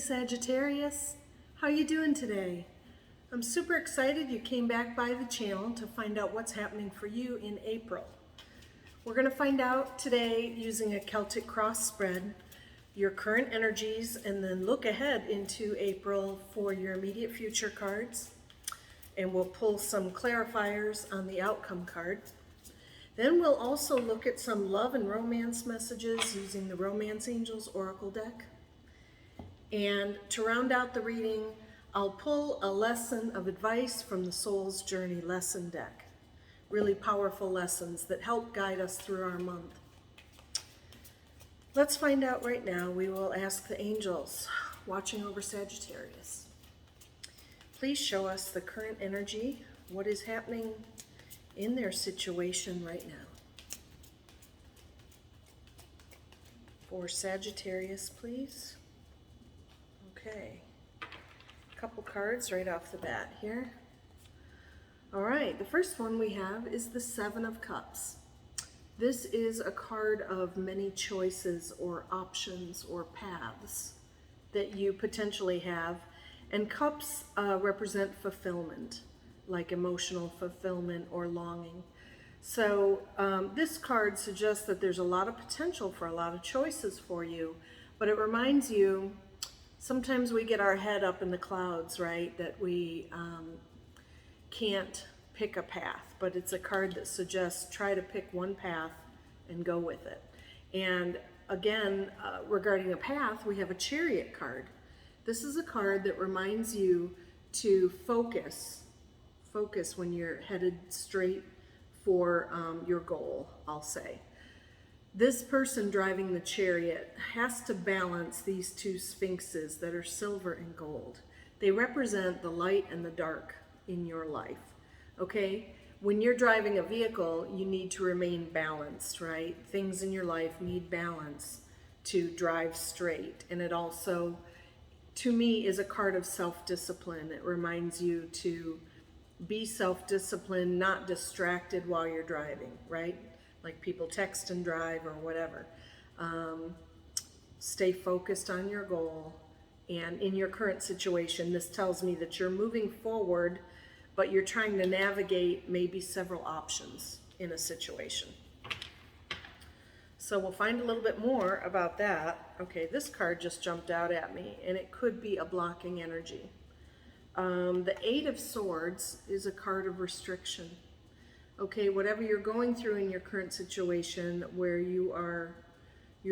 Sagittarius, how you doing today? I'm super excited you came back by the channel to find out what's happening for you in April. We're going to find out today using a Celtic cross spread your current energies and then look ahead into April for your immediate future cards. And we'll pull some clarifiers on the outcome card. Then we'll also look at some love and romance messages using the Romance Angels Oracle deck. And to round out the reading, I'll pull a lesson of advice from the Soul's Journey lesson deck. Really powerful lessons that help guide us through our month. Let's find out right now. We will ask the angels watching over Sagittarius. Please show us the current energy, what is happening in their situation right now. For Sagittarius, please. Okay, a couple cards right off the bat here. All right, the first one we have is the Seven of Cups. This is a card of many choices or options or paths that you potentially have. And cups represent fulfillment, like emotional fulfillment or longing. So this card suggests that there's a lot of potential for a lot of choices for you, but it reminds you sometimes we get our head up in the clouds, right? That we can't pick a path, but it's a card that suggests try to pick one path and go with it. And again, regarding a path, we have a Chariot card. This is a card that reminds you to focus when you're headed straight for your goal, I'll say. This person driving the chariot has to balance these two sphinxes that are silver and gold. They represent the light and the dark in your life, okay? When you're driving a vehicle, you need to remain balanced, right? Things in your life need balance to drive straight. And it also, to me, is a card of self-discipline. It reminds you to be self-disciplined, not distracted while you're driving, right? Like people text and drive or whatever. Stay focused on your goal. And in your current situation, this tells me that you're moving forward, but you're trying to navigate maybe several options in a situation. So we'll find a little bit more about that. Okay, this card just jumped out at me, and it could be a blocking energy. The Eight of Swords is a card of restriction. Okay, whatever you're going through in your current situation where you're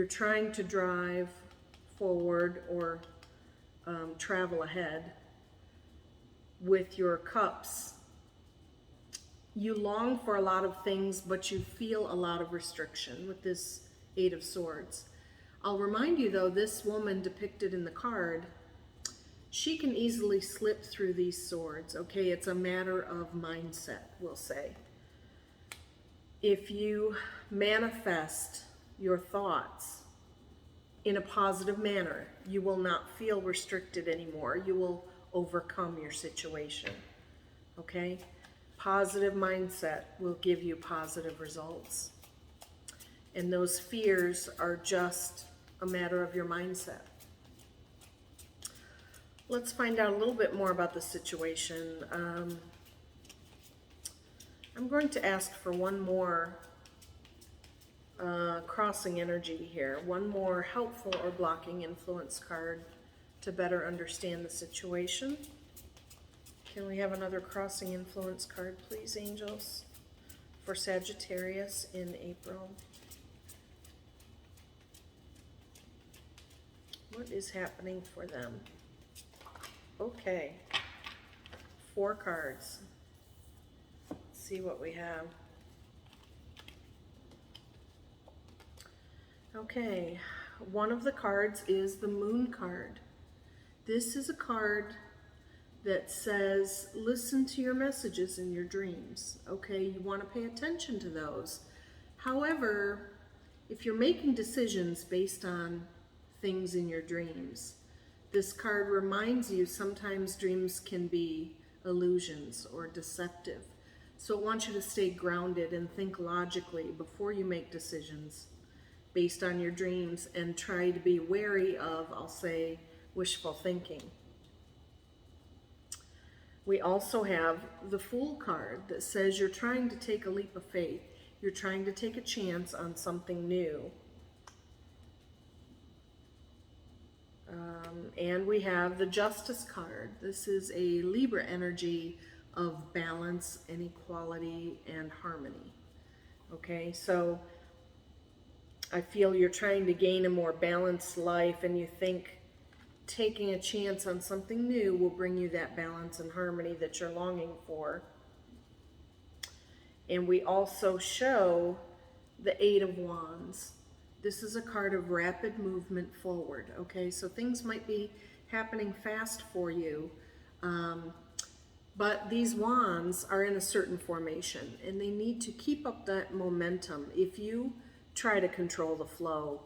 trying to drive forward or travel ahead with your cups, you long for a lot of things, but you feel a lot of restriction with this Eight of Swords. I'll remind you though, this woman depicted in the card, she can easily slip through these swords, okay? It's a matter of mindset, we'll say. If you manifest your thoughts in a positive manner, you will not feel restricted anymore. You will overcome your situation, okay? Positive mindset will give you positive results. And those fears are just a matter of your mindset. Let's find out a little bit more about the situation. I'm going to ask for one more crossing energy here, one more helpful or blocking influence card to better understand the situation. Can we have another crossing influence card, please, angels, for Sagittarius in April? What is happening for them? Okay, 4 cards. Let's see what we have. Okay, one of the cards is the Moon card. This is a card that says, listen to your messages in your dreams. Okay, you want to pay attention to those. However, if you're making decisions based on things in your dreams, this card reminds you sometimes dreams can be illusions or deceptive. So it wants you to stay grounded and think logically before you make decisions based on your dreams, and try to be wary of, I'll say, wishful thinking. We also have the Fool card that says you're trying to take a leap of faith. You're trying to take a chance on something new. And we have the Justice card. This is a Libra energy of balance and equality and harmony. Okay, so I feel you're trying to gain a more balanced life, and you think taking a chance on something new will bring you that balance and harmony that you're longing for. And we also show the Eight of Wands. This is a card of rapid movement forward, okay? So things might be happening fast for you, but these wands are in a certain formation, and they need to keep up that momentum. If you try to control the flow,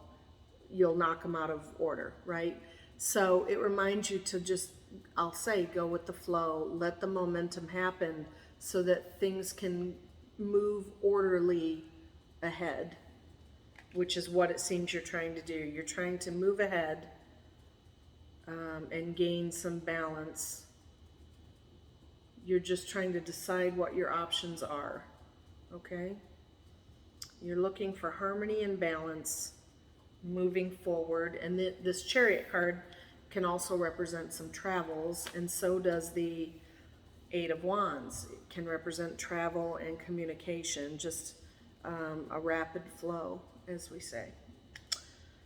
you'll knock them out of order, right? So it reminds you to just, I'll say, go with the flow, let the momentum happen so that things can move orderly ahead, which is what it seems you're trying to do. You're trying to move ahead and gain some balance. You're just trying to decide what your options are, okay? You're looking for harmony and balance moving forward. And this Chariot card can also represent some travels, and so does the Eight of Wands. It can represent travel and communication, just a rapid flow, as we say.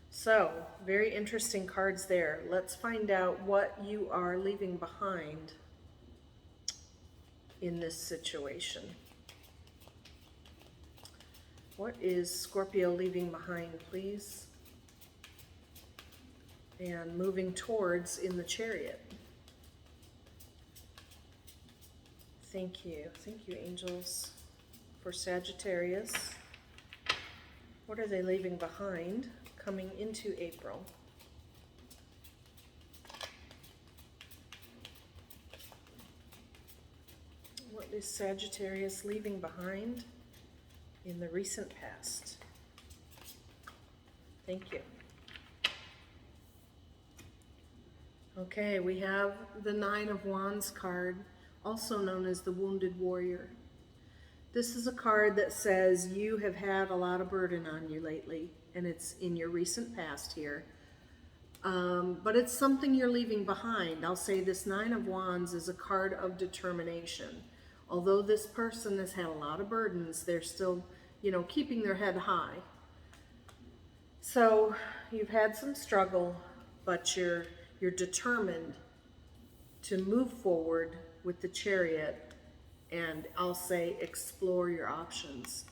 So, very interesting cards there. Let's find out what you are leaving behind in this situation. What is Scorpio leaving behind, please? And moving towards in the Chariot. Thank you, angels. For Sagittarius, what are they leaving behind coming into April? What is Sagittarius leaving behind in the recent past? Thank you. Okay, we have the Nine of Wands card, also known as the Wounded Warrior. This is a card that says you have had a lot of burden on you lately, and it's in your recent past here. But it's something you're leaving behind. I'll say this Nine of Wands is a card of determination. Although this person has had a lot of burdens, they're still, keeping their head high. So you've had some struggle, but you're determined to move forward with the Chariot, and I'll say explore your options.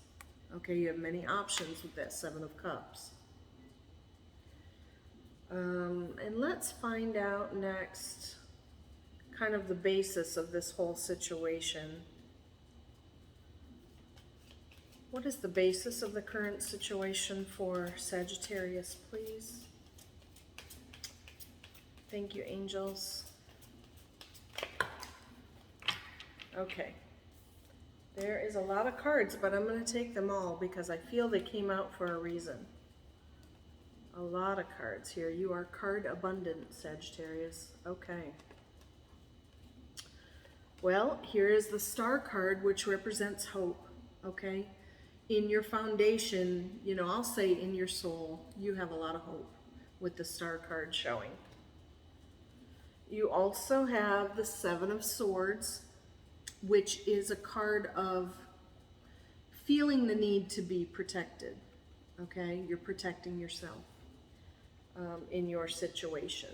Okay, you have many options with that Seven of Cups. And let's find out next kind of the basis of this whole situation. What is the basis of the current situation for Sagittarius, please? Thank you, angels. Okay. There is a lot of cards, but I'm going to take them all because I feel they came out for a reason. A lot of cards here. You are card abundant, Sagittarius. Okay. Well, here is the Star card, which represents hope, okay? In your foundation, I'll say in your soul, you have a lot of hope with the Star card showing. You also have the Seven of Swords, which is a card of feeling the need to be protected, okay? You're protecting yourself in your situation.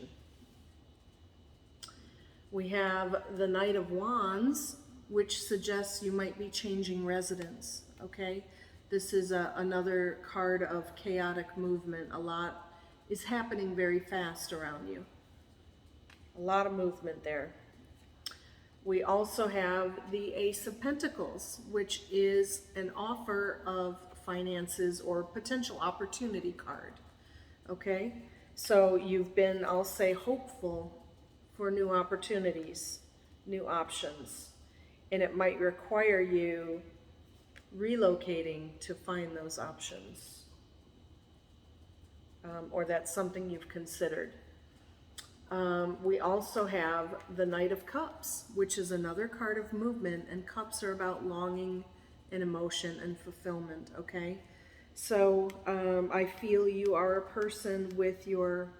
We have the Knight of Wands, which suggests you might be changing residence, okay? This is another card of chaotic movement. A lot is happening very fast around you. A lot of movement there. We also have the Ace of Pentacles, which is an offer of finances or potential opportunity card, okay? So you've been, I'll say, hopeful for new opportunities, new options, and it might require you relocating to find those options, or that's something you've considered. We also have the Knight of Cups, which is another card of movement, and cups are about longing and emotion and fulfillment, okay? So I feel you are a person with your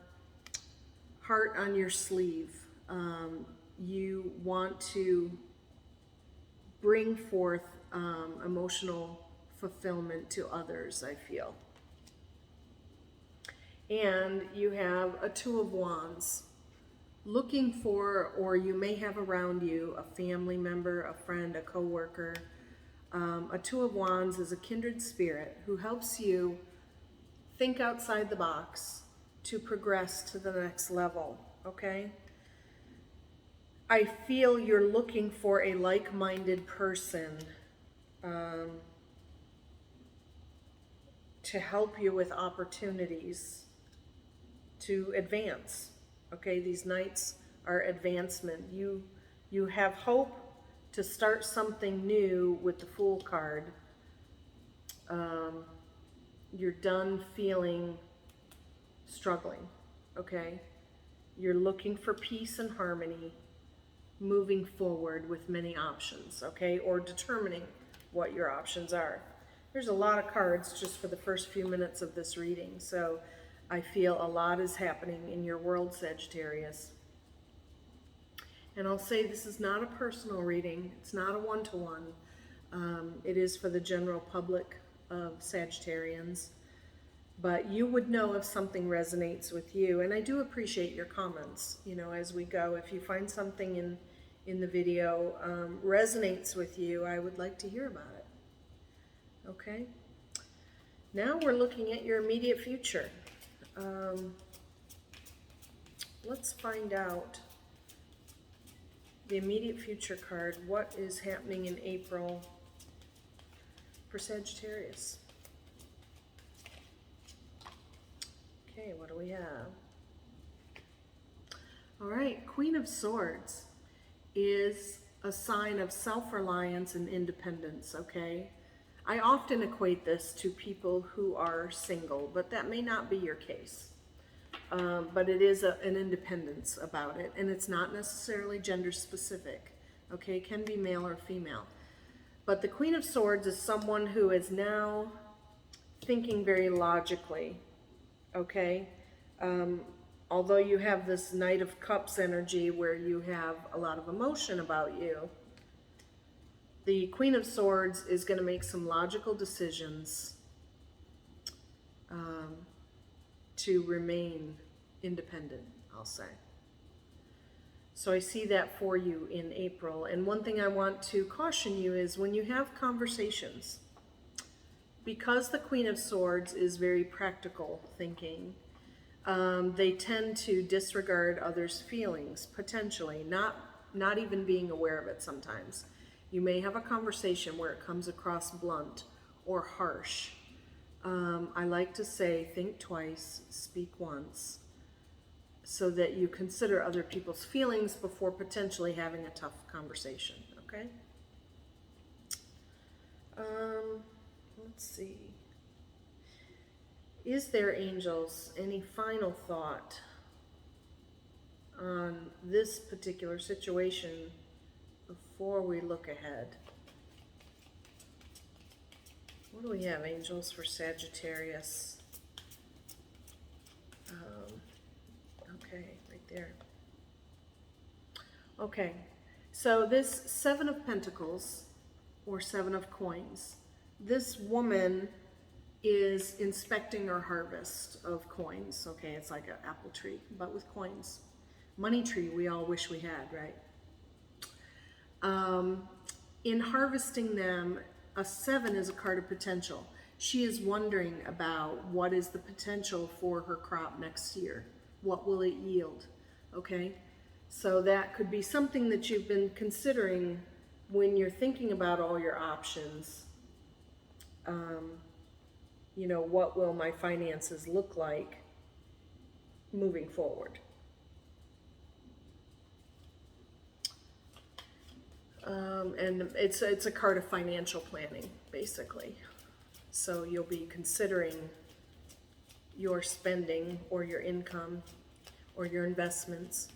heart on your sleeve. You want to bring forth emotional fulfillment to others, I feel. And you have a Two of Wands, looking for, or you may have around you, a family member, a friend, a coworker. A Two of Wands is a kindred spirit who helps you think outside the box to progress to the next level, okay? I feel you're looking for a like-minded person to help you with opportunities to advance. Okay, these knights are advancement. You have hope to start something new with the Fool card. You're done feeling struggling, okay? You're looking for peace and harmony, moving forward with many options, okay? Or determining what your options are. There's a lot of cards just for the first few minutes of this reading, so I feel a lot is happening in your world, Sagittarius. And I'll say this is not a personal reading. It's not a one-to-one. It is for the general public of Sagittarians. But you would know if something resonates with you. And I do appreciate your comments, you know, as we go. If you find something in the video resonates with you, I would like to hear about it. Okay? Now we're looking at your immediate future. Let's find out the immediate future card. What is happening in April for Sagittarius? Okay, what do we have? All right, Queen of Swords is a sign of self-reliance and independence, okay? I often equate this to people who are single, but that may not be your case. But it is an independence about it, and it's not necessarily gender specific, okay? It can be male or female. But the Queen of Swords is someone who is now thinking very logically, okay? Although you have this Knight of Cups energy where you have a lot of emotion about you, the Queen of Swords is going to make some logical decisions to remain independent, I'll say. So I see that for you in April. And one thing I want to caution you is when you have conversations, because the Queen of Swords is very practical thinking, they tend to disregard others' feelings, potentially, not even being aware of it sometimes. You may have a conversation where it comes across blunt or harsh. I like to say, think twice, speak once, so that you consider other people's feelings before potentially having a tough conversation, okay? Let's see. Is there, angels, any final thought on this particular situation before we look ahead? What do we have, angels, for Sagittarius? Okay, right there. Okay, so this Seven of Pentacles, or Seven of Coins, this woman is inspecting her harvest of coins. Okay, it's like an apple tree, but with coins. Money tree we all wish we had, right? In harvesting them, a 7 is a card of potential. She is wondering about what is the potential for her crop next year. What will it yield? Okay, so that could be something that you've been considering when you're thinking about all your options. You know, what will my finances look like moving forward? And it's a card of financial planning, basically. So you'll be considering your spending or your income, or your investments.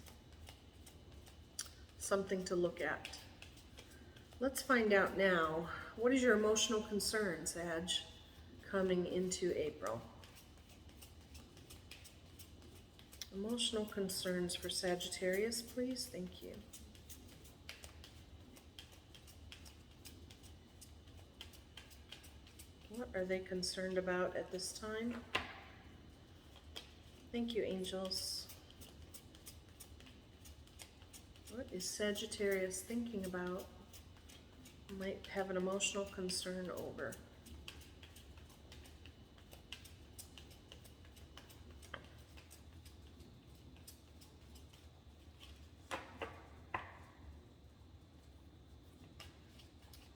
Something to look at. Let's find out now, what is your emotional concern, Sag, coming into April? Emotional concerns for Sagittarius, please. Thank you. What are they concerned about at this time? Thank you, angels. What is Sagittarius thinking about? Might have an emotional concern over.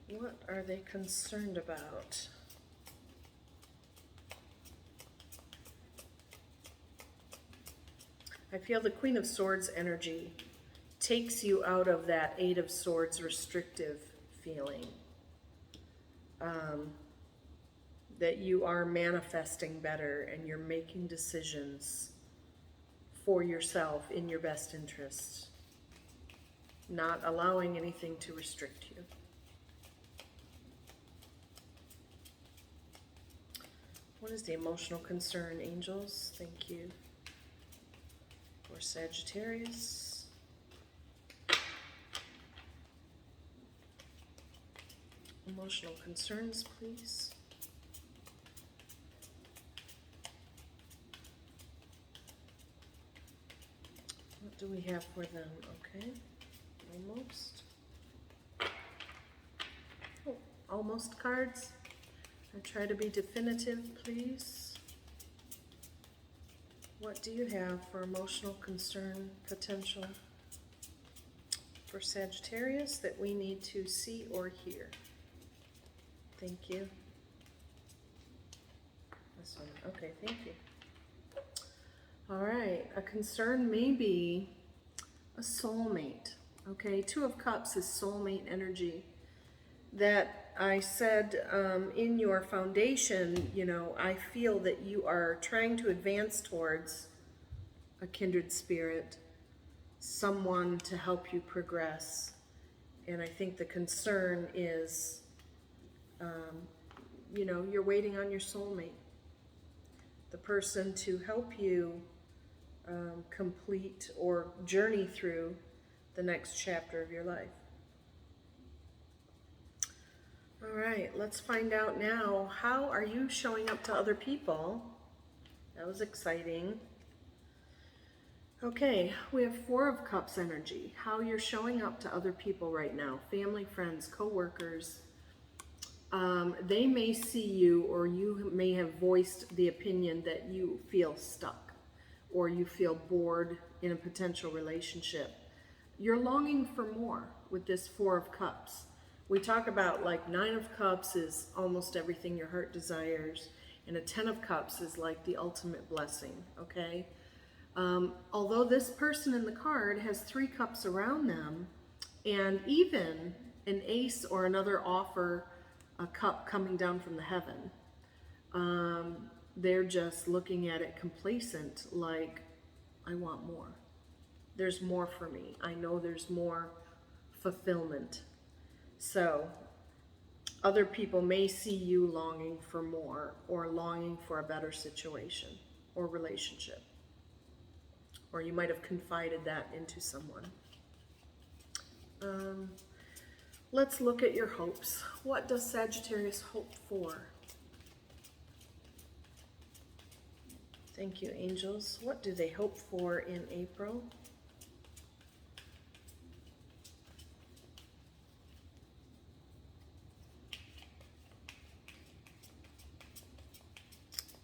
What are they concerned about? I feel the Queen of Swords energy takes you out of that Eight of Swords restrictive feeling. That you are manifesting better and you're making decisions for yourself in your best interest, not allowing anything to restrict you. What is the emotional concern, angels? Thank you. For Sagittarius. Emotional concerns, please. What do we have for them? Okay, almost. Oh, almost cards. I try to be definitive, please. What do you have for emotional concern potential for Sagittarius that we need to see or hear? Thank you. This one. Okay, thank you. All right, a concern may be a soulmate. Okay, Two of Cups is soulmate energy. That I said in your foundation, you know, I feel that you are trying to advance towards a kindred spirit, someone to help you progress. And I think the concern is, you know, you're waiting on your soulmate, the person to help you complete or journey through the next chapter of your life. All right, let's find out now, how are you showing up to other people? That was exciting. Okay, we have Four of Cups energy. How you're showing up to other people right now. Family, friends, co-workers. They may see you, or you may have voiced the opinion that you feel stuck or you feel bored in a potential relationship. You're longing for more with this Four of Cups. We talk about like Nine of Cups is almost everything your heart desires, and a Ten of Cups is like the ultimate blessing, okay? Although this person in the card has three cups around them, and even an ace or another offer, a cup coming down from the heaven, they're just looking at it complacent, like, I want more. There's more for me. I know there's more fulfillment. So other people may see you longing for more, or longing for a better situation or relationship. Or you might have confided that into someone. Let's look at your hopes. What does Sagittarius hope for? Thank you, angels. What do they hope for in April?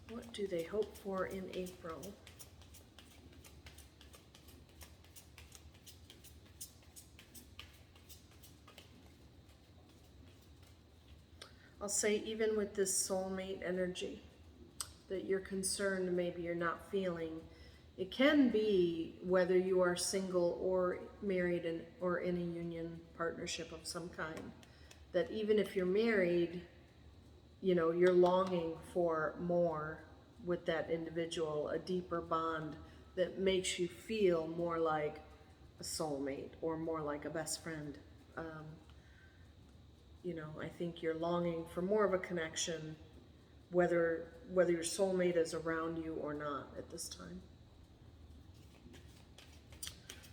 What do they hope for in April? I'll say, even with this soulmate energy that you're concerned, maybe you're not feeling, it can be whether you are single or married or in a union partnership of some kind, that even if you're married, you know, you're longing for more with that individual, a deeper bond that makes you feel more like a soulmate or more like a best friend. You know, I think you're longing for more of a connection, whether your soulmate is around you or not at this time.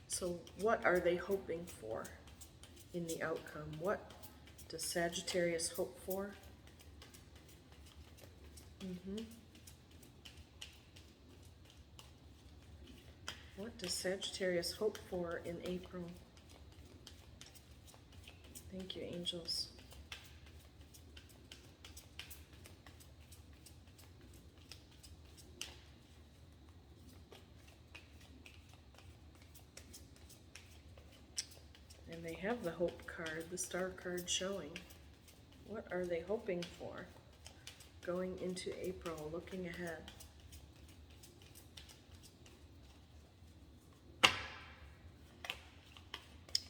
So what are they hoping for in the outcome? What does Sagittarius hope for? What does Sagittarius hope for in April? Thank you, angels. And they have the hope card, the star card showing. What are they hoping for going into April, looking ahead?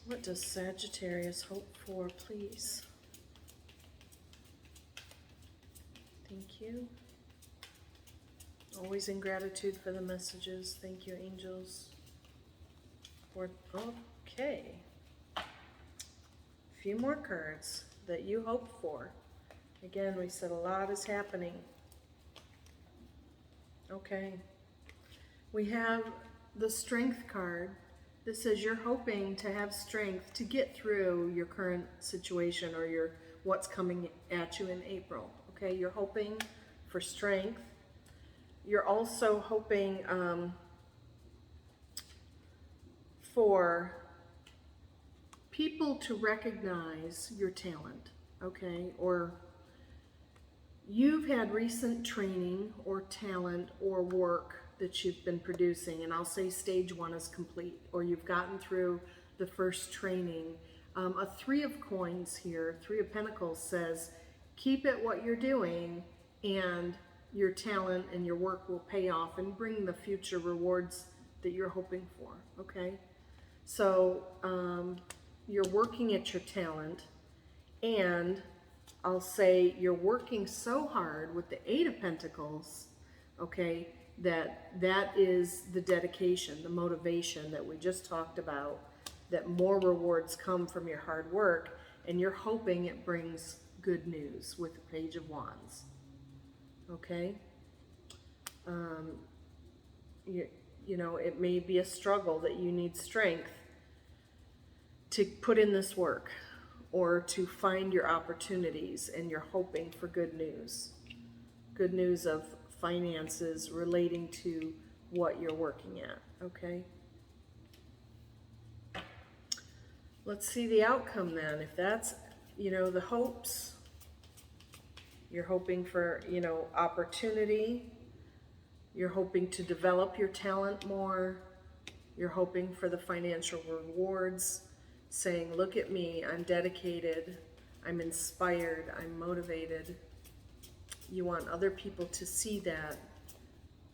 What does Sagittarius hope for, please? Thank you. Always in gratitude for the messages. Thank you, angels. Okay. A few more cards that you hope for. Again, we said a lot is happening. Okay. We have the Strength card. This says you're hoping to have strength to get through your current situation or what's coming at you in April. Okay, you're hoping for strength. You're also hoping for people to recognize your talent, okay? Or you've had recent training or talent or work that you've been producing, and I'll say stage 1 is complete, or you've gotten through the first training. A 3 of coins here, 3 of pentacles says, keep at what you're doing and your talent and your work will pay off and bring the future rewards that you're hoping for, okay? So you're working at your talent, and I'll say you're working so hard with the 8 of Pentacles, okay, that is the dedication, the motivation that we just talked about, that more rewards come from your hard work, and you're hoping it brings good news with the Page of Wands, okay? You know, it may be a struggle that you need strength to put in this work or to find your opportunities, and you're hoping for good news. Good news of finances relating to what you're working at, okay? Let's see the outcome then. If that's, you know, the hopes, you're hoping for, you know, opportunity, you're hoping to develop your talent more, you're hoping for the financial rewards, saying, look at me, I'm dedicated, I'm inspired, I'm motivated. You want other people to see that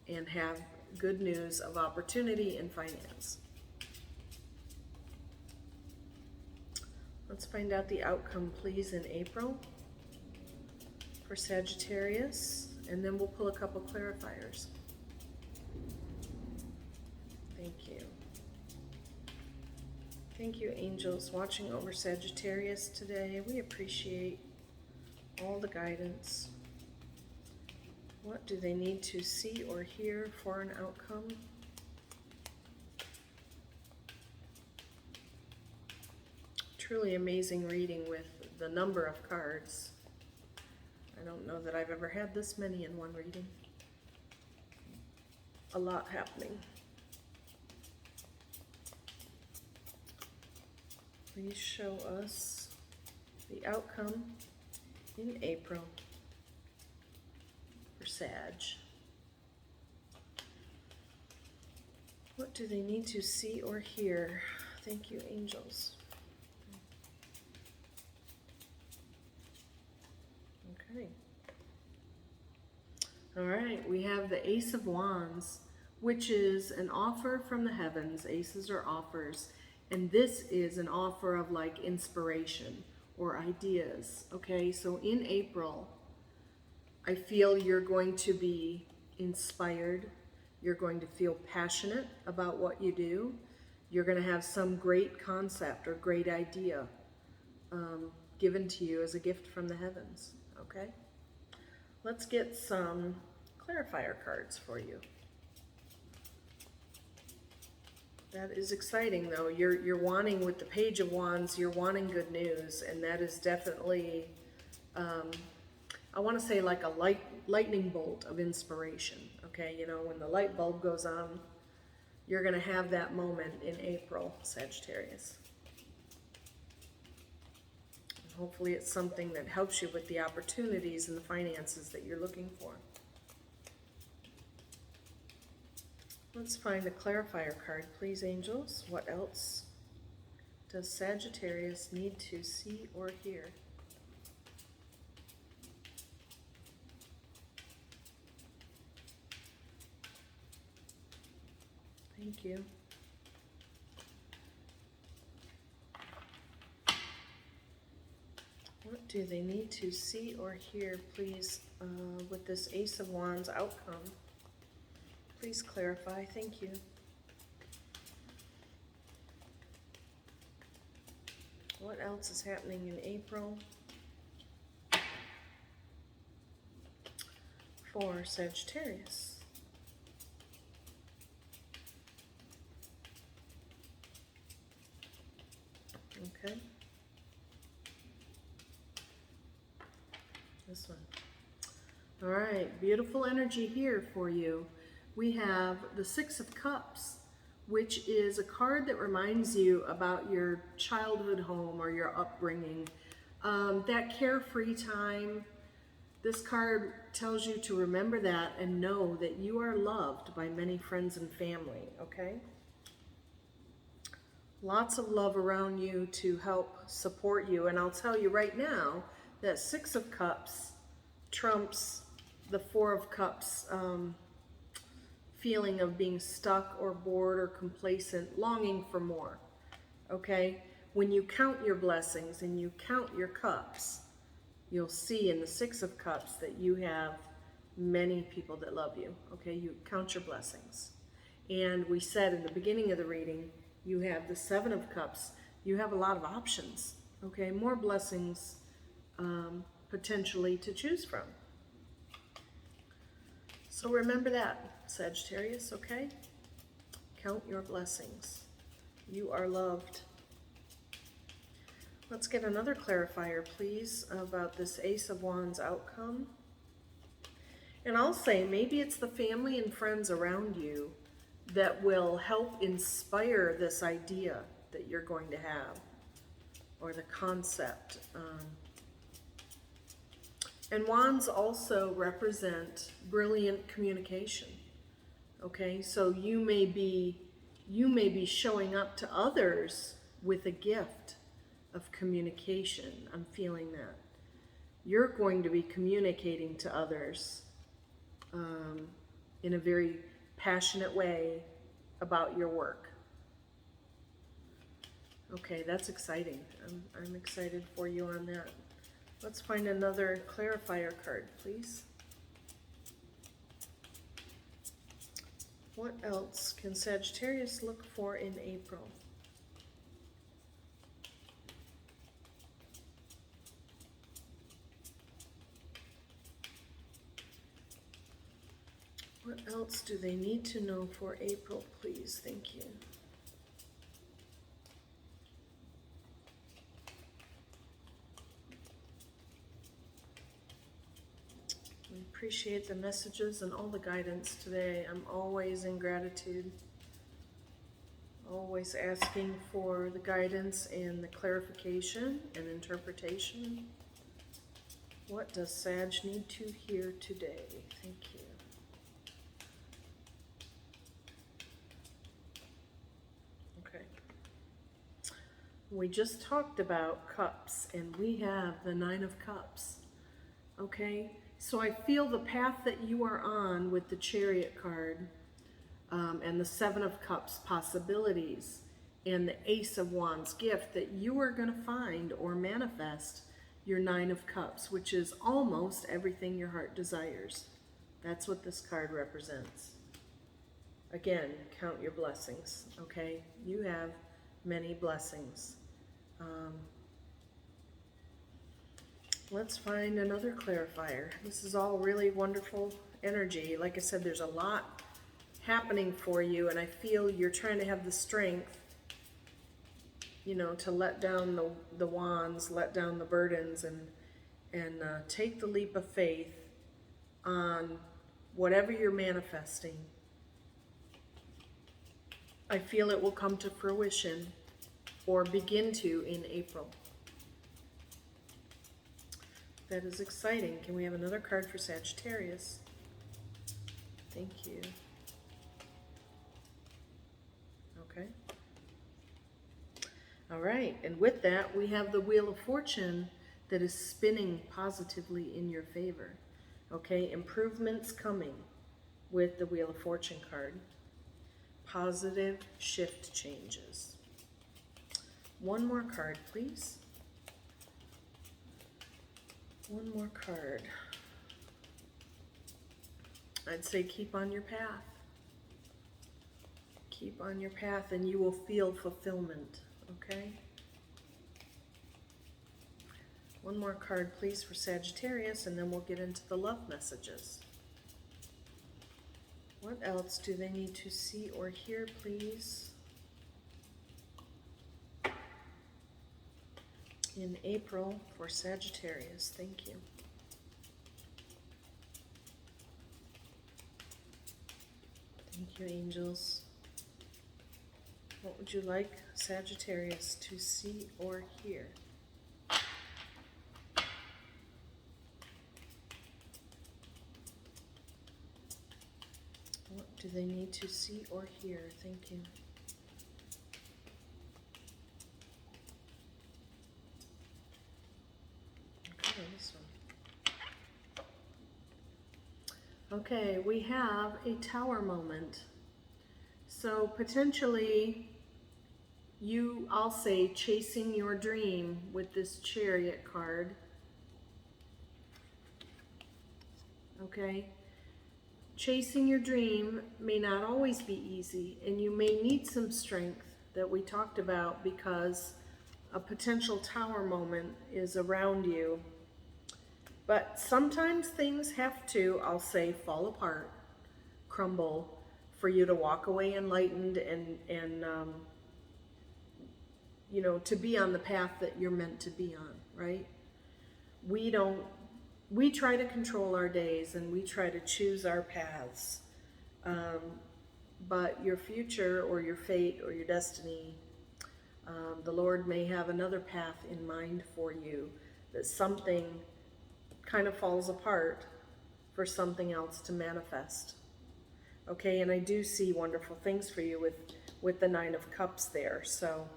and have good news of opportunity and finance. Let's find out the outcome, please, in April for Sagittarius, and then we'll pull a couple clarifiers. Thank you. Thank you, angels, watching over Sagittarius today. We appreciate all the guidance. What do they need to see or hear for an outcome? Truly amazing reading with the number of cards. I don't know that I've ever had this many in one reading. A lot happening. Please show us the outcome in April for Sag. What do they need to see or hear? Thank you, angels. Okay. All right, we have the Ace of Wands, which is an offer from the heavens. Aces are offers. And this is an offer of like inspiration or ideas. Okay, so in April, I feel you're going to be inspired. You're going to feel passionate about what you do. You're going to have some great concept or great idea given to you as a gift from the heavens, okay? Let's get some clarifier cards for you. That is exciting, though. You're wanting, with the Page of Wands, you're wanting good news, and that is definitely, I want to say like a lightning bolt of inspiration, okay? You know, when the light bulb goes on, you're going to have that moment in April, Sagittarius. And hopefully it's something that helps you with the opportunities and the finances that you're looking for. Let's find a clarifier card, please, angels. What else does Sagittarius need to see or hear? Thank you. What do they need to see or hear, please, with this Ace of Wands outcome? Please clarify. Thank you. What else is happening in April for Sagittarius? Okay. This one. All right. Beautiful energy here for you. We have the Six of Cups, which is a card that reminds you about your childhood home or your upbringing. That carefree time. This card tells you to remember that and know that you are loved by many friends and family, okay? Lots of love around you to help support you. And I'll tell you right now that Six of Cups trumps the Four of Cups feeling of being stuck or bored or complacent, longing for more, okay? When you count your blessings and you count your cups, you'll see in the Six of Cups that you have many people that love you, okay? You count your blessings. And we said in the beginning of the reading, you have the Seven of Cups. You have a lot of options, okay? More blessings potentially to choose from. So remember that, Sagittarius, okay? Count your blessings. You are loved. Let's get another clarifier, please, about this Ace of Wands outcome. And I'll say maybe it's the family and friends around you that will help inspire this idea that you're going to have, or the concept. And wands also represent brilliant communication. Okay, so you may be showing up to others with a gift of communication. I'm feeling that. You're going to be communicating to others in a very passionate way about your work. Okay, that's exciting. I'm excited for you on that. Let's find another clarifier card, please. What else can Sagittarius look for in April? What else do they need to know for April, please? Thank you. I appreciate the messages and all the guidance today. I'm always in gratitude. Always asking for the guidance and the clarification and interpretation. What does Sag need to hear today? Thank you. Okay. We just talked about cups, and we have the Nine of Cups. Okay? So I feel the path that you are on with the Chariot card and the Seven of Cups possibilities and the Ace of Wands gift, that you are going to find or manifest your Nine of Cups, which is almost everything your heart desires. That's what this card represents. Again, count your blessings, okay? You have many blessings. Let's find another clarifier. This is all really wonderful energy. Like I said, there's a lot happening for you, and I feel you're trying to have the strength, you know, to let down the wands, let down the burdens, and take the leap of faith on whatever you're manifesting. I feel it will come to fruition or begin to in April. That is exciting. Can we have another card for Sagittarius? Thank you. Okay. All right, and with that, we have the Wheel of Fortune that is spinning positively in your favor. Okay, improvements coming with the Wheel of Fortune card. Positive shift changes. One more card, please. One more card. I'd say keep on your path. Keep on your path and you will feel fulfillment, okay? One more card, please, for Sagittarius, and then we'll get into the love messages. What else do they need to see or hear, please? In April for Sagittarius. Thank you. Thank you, angels. What would you like Sagittarius to see or hear? What do they need to see or hear? Thank you. Okay, this one. Okay, we have a tower moment. So potentially you, I'll say, chasing your dream with this Chariot card. Okay? Chasing your dream may not always be easy, and you may need some strength that we talked about because a potential tower moment is around you. But sometimes things have to, I'll say, fall apart, crumble, for you to walk away enlightened and you know, to be on the path that you're meant to be on, right? We try to control our days and we try to choose our paths. But your future or your fate or your destiny, the Lord may have another path in mind for you, that something kind of falls apart for something else to manifest. Okay, and I do see wonderful things for you with the Nine of Cups there. So,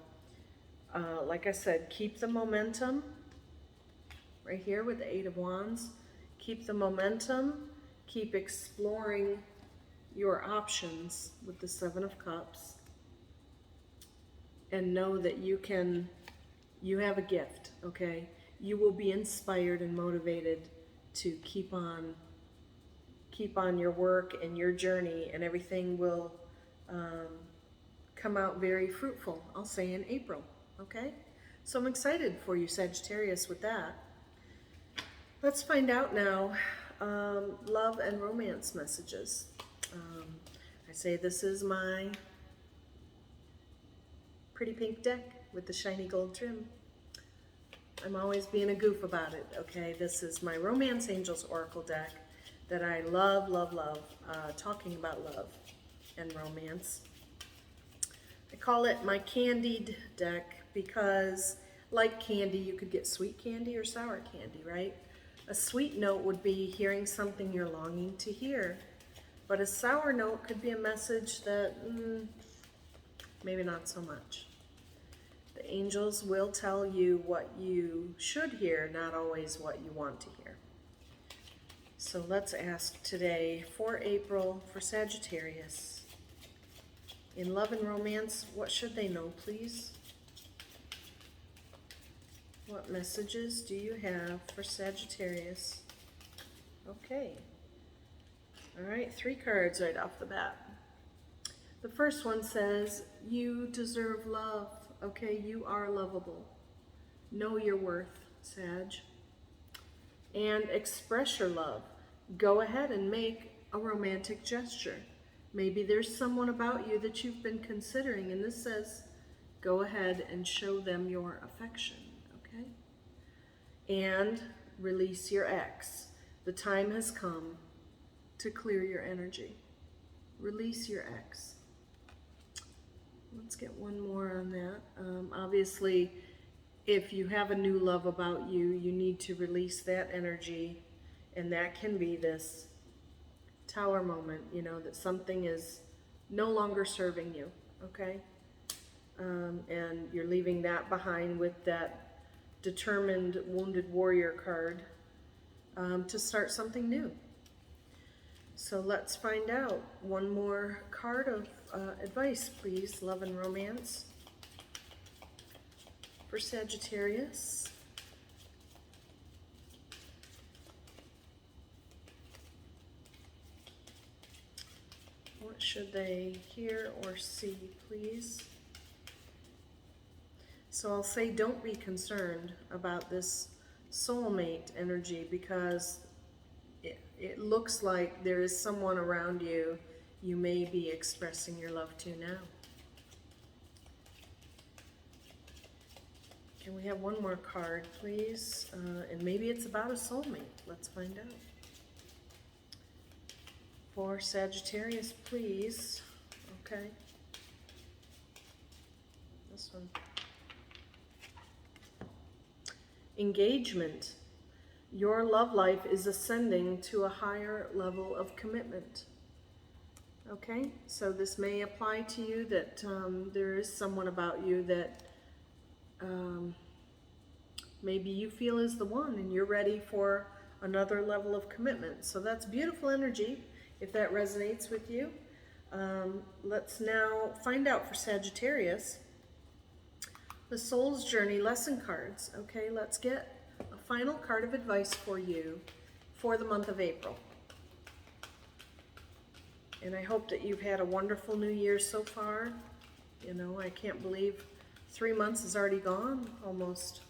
like I said, keep the momentum. Right here with the Eight of Wands, keep the momentum, keep exploring your options with the Seven of Cups, and know that you have a gift, okay? You will be inspired and motivated to keep on your work and your journey, and everything will come out very fruitful, I'll say, in April, okay? So I'm excited for you, Sagittarius, with that. Let's find out now, love and romance messages. I say this is my pretty pink deck with the shiny gold trim. I'm always being a goof about it, okay? This is my Romance Angels Oracle deck that I love, love, love, talking about love and romance. I call it my candied deck because, like candy, you could get sweet candy or sour candy, right? A sweet note would be hearing something you're longing to hear, but a sour note could be a message that maybe not so much. The angels will tell you what you should hear, not always what you want to hear. So let's ask today for April for Sagittarius. In love and romance, what should they know, please? What messages do you have for Sagittarius? Okay. All right, 3 cards right off the bat. The first one says, you deserve love. Okay, you are lovable. Know your worth, Sag. And express your love. Go ahead and make a romantic gesture. Maybe there's someone about you that you've been considering, and this says, go ahead and show them your affection, okay? And release your ex. The time has come to clear your energy. Release your ex. Let's get one more on that. Obviously, if you have a new love about you, you need to release that energy, and that can be this Tower moment, you know, that something is no longer serving you, okay? And you're leaving that behind with that determined wounded warrior card to start something new. So let's find out. One more card of advice, please. Love and romance for Sagittarius. What should they hear or see, please? So I'll say don't be concerned about this soulmate energy, because it looks like there is someone around you you may be expressing your love to now. Can we have one more card, please? And maybe it's about a soulmate. Let's find out. For Sagittarius, please. Okay. This one. Engagement. Your love life is ascending to a higher level of commitment. Okay, so this may apply to you that there is someone about you that maybe you feel is the one, and you're ready for another level of commitment. So that's beautiful energy, if that resonates with you. Let's now find out for Sagittarius the Soul's Journey lesson cards. Okay, let's get a final card of advice for you for the month of April. And I hope that you've had a wonderful new year so far. You know, I can't believe 3 months is already gone, almost.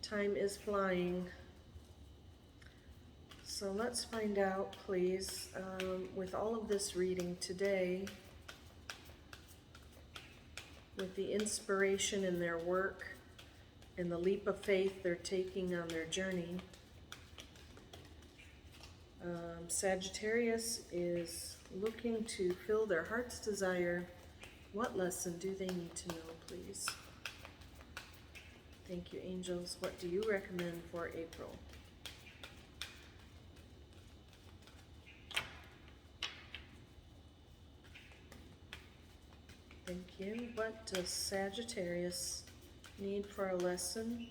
Time is flying. So let's find out, please, with all of this reading today, with the inspiration in their work and the leap of faith they're taking on their journey. Sagittarius is looking to fill their heart's desire. What lesson do they need to know, please? Thank you, angels. What do you recommend for April? Thank you. What does Sagittarius need for a lesson?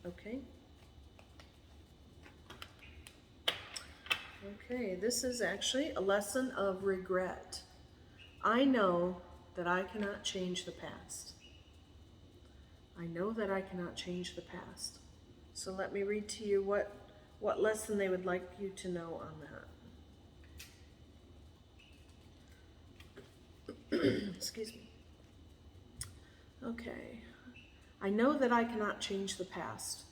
Okay. Okay, this is actually a lesson of regret. I know that I cannot change the past. I know that I cannot change the past. So let me read to you what lesson they would like you to know on that. Excuse me. Okay. I know that I cannot change the past.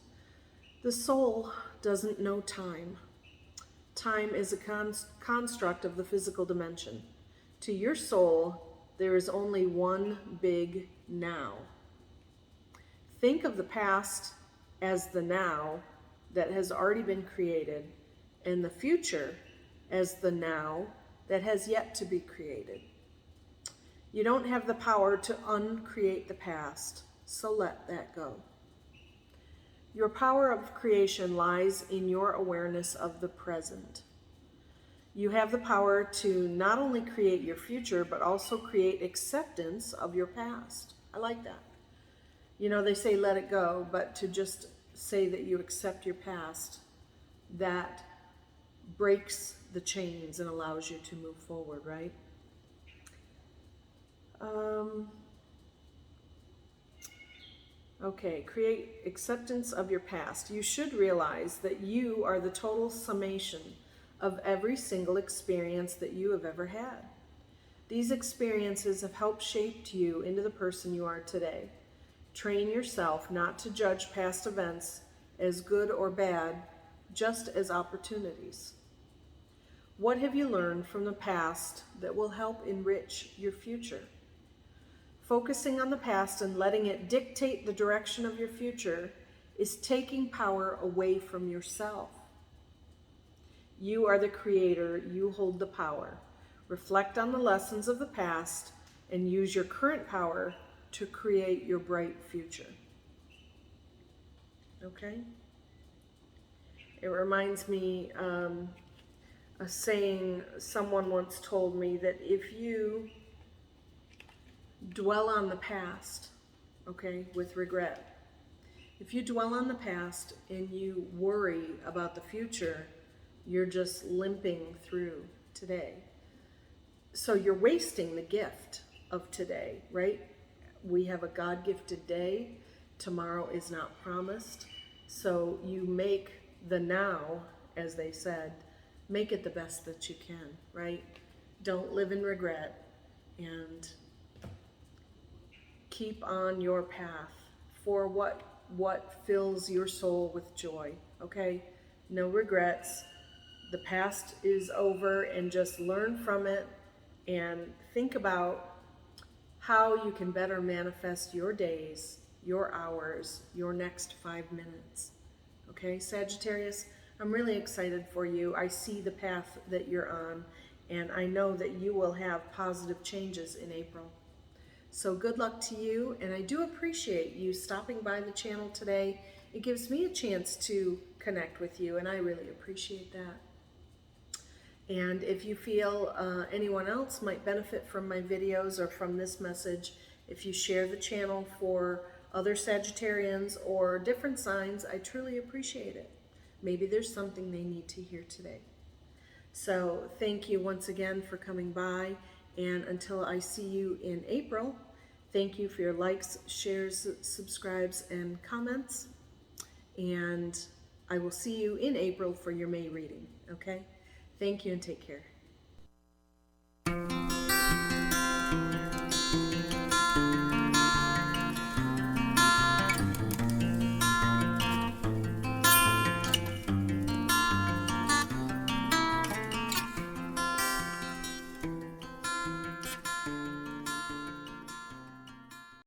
The soul doesn't know time. Time is a construct of the physical dimension. To your soul, there is only one big now. Think of the past as the now that has already been created, and the future as the now that has yet to be created. You don't have the power to uncreate the past, so let that go. Your power of creation lies in your awareness of the present. You have the power to not only create your future, but also create acceptance of your past. I like that. You know, they say let it go, but to just say that you accept your past, that breaks the chains and allows you to move forward, right? Okay, create acceptance of your past. You should realize that you are the total summation of every single experience that you have ever had. These experiences have helped shape you into the person you are today. Train yourself not to judge past events as good or bad, just as opportunities. What have you learned from the past that will help enrich your future? Focusing on the past and letting it dictate the direction of your future is taking power away from yourself. You are the creator, you hold the power. Reflect on the lessons of the past and use your current power to create your bright future. Okay? It reminds me a saying someone once told me, that if you dwell on the past, okay, with regret, if you dwell on the past and you worry about the future, you're just limping through today. So you're wasting the gift of today, right? We have a God-gifted day. Tomorrow is not promised. So you make the now, as they said, make it the best that you can, right? Don't live in regret, and keep on your path for what fills your soul with joy, okay? No regrets. The past is over, and just learn from it and think about how you can better manifest your days, your hours, your next 5 minutes. Okay, Sagittarius, I'm really excited for you. I see the path that you're on, and I know that you will have positive changes in April. So good luck to you, and I do appreciate you stopping by the channel today. It gives me a chance to connect with you, and I really appreciate that. And if you feel anyone else might benefit from my videos or from this message, if you share the channel for other Sagittarians or different signs, I truly appreciate it. Maybe there's something they need to hear today. So thank you once again for coming by, and until I see you in April, thank you for your likes, shares, subscribes, and comments. And I will see you in April for your May reading, okay? Thank you and take care.